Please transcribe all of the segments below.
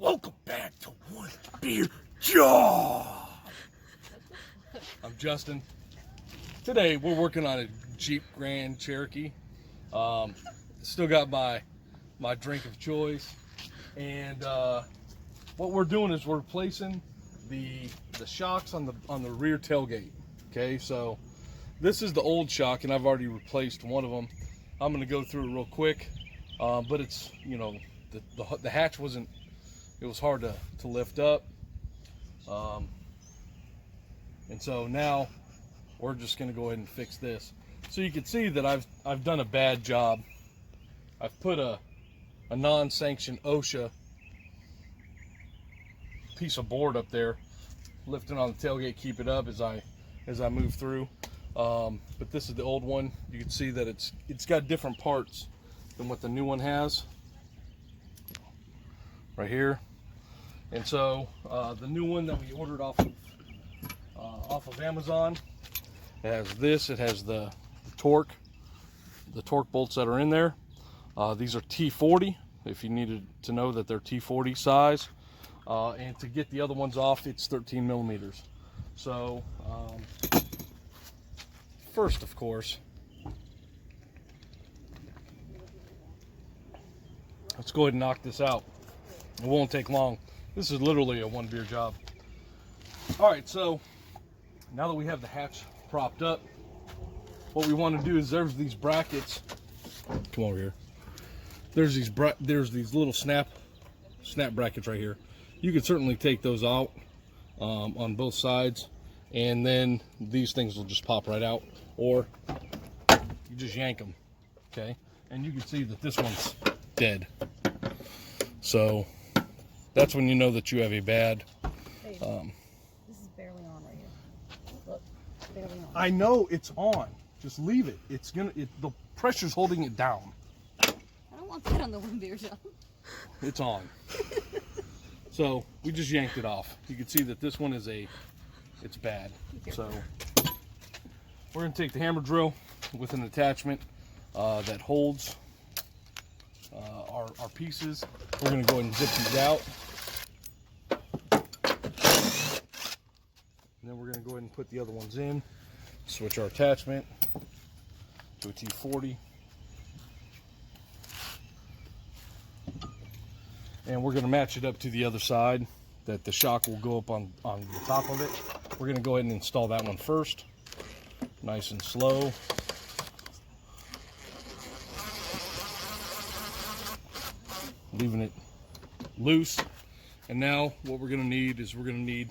Welcome back to One Beer Job. I'm Justin. Today we're working on a Jeep Grand Cherokee. Still got my drink of choice, and what we're doing is we're replacing the shocks on the rear tailgate. Okay, so this is the old shock, and I've already replaced one of them. I'm going to go through it real quick, but it's, you know, the hatch wasn't. It was hard to lift up, and so now we're just going to go ahead and fix this. So you can see that I've done a bad job. I've put a non-sanctioned OSHA piece of board up there, lifting on the tailgate, keep it up as I move through. But this is the old one. You can see that it's got different parts than what the new one has right here. And so the new one that we ordered off of Amazon, it has this. It has the torque bolts that are in there. These are T40, if you needed to know that they're T40 size. And to get the other ones off, it's 13 millimeters. So first, of course, let's go ahead and knock this out. It won't take long. This is literally a one beer job. All right, so now that we have the hatch propped up, what we want to do is there's these brackets. Come over here. There's these little snap brackets right here. You can certainly take those out on both sides, and then these things will just pop right out, or you just yank them. Okay, and you can see that this one's dead. So that's when you know that you have a bad. This is barely on right here. Look, barely on. I know it's on. Just leave it. The pressure's holding it down. I don't want that on the one beer job. It's on. So we just yanked it off. You can see that this one it's bad. So we're gonna take the hammer drill with an attachment that holds our pieces. We're gonna go ahead and zip these out. And then we're gonna go ahead and put the other ones in. Switch our attachment to a T40. And we're going to match it up to the other side, that the shock will go up on the top of it. We're going to go ahead and install that one first, nice and slow. Leaving it loose. And now what we're going to need is we're going to need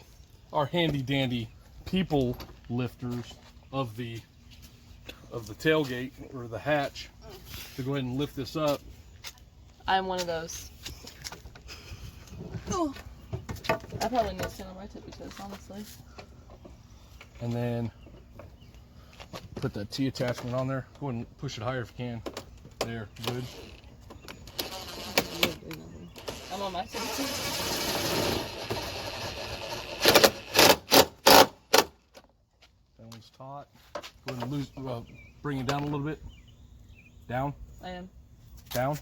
our handy dandy people lifters of the tailgate or the hatch to go ahead and lift this up. I'm one of those. Oh. I probably need to stand on my tippy toes, honestly. And then put that T attachment on there. Go ahead and push it higher if you can. There, good. I'm on my tippy toes. That one's taut. Go ahead and bring it down a little bit. Down. I am. Down.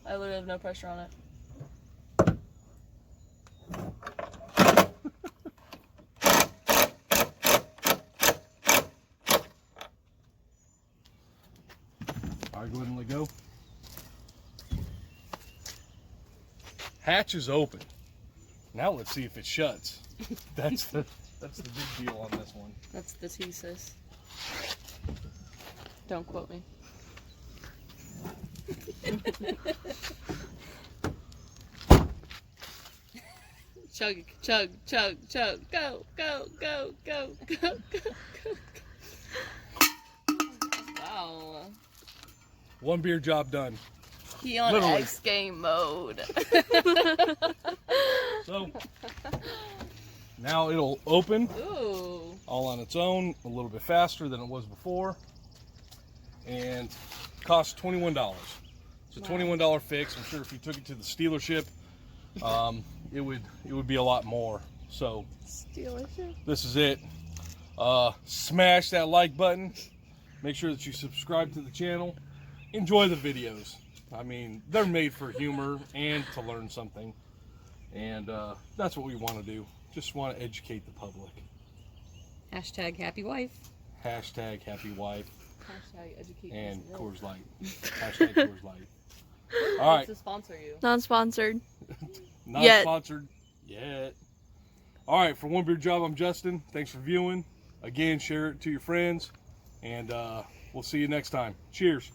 I literally have no pressure on it. All right, go ahead and let go. Hatch is open. Now let's see if it shuts. That's the big deal on this one. That's the thesis. Don't quote me. Chug, chug, chug, chug, go, go, go, go, go, go, go. Wow. One beer job done. He on Literally. X game mode. So now it'll open Ooh. all on its own, a little bit faster than it was before, and costs $21. It's a $21 fix. I'm sure if you took it to the dealership, it would be a lot more. So this is it. Smash that like button. Make sure that you subscribe to the channel. Enjoy the videos. I mean, they're made for humor and to learn something. And that's what we want to do. Just want to educate the public. Hashtag happy wife. Hashtag happy wife Hashtag educate and yourself. Coors Light. Hashtag Coors Light. All right. To sponsor you. Non-sponsored. Not Yet. sponsored yet. All right. For One Beer Job, I'm Justin. Thanks for viewing. Again, share it to your friends. And we'll see you next time. Cheers.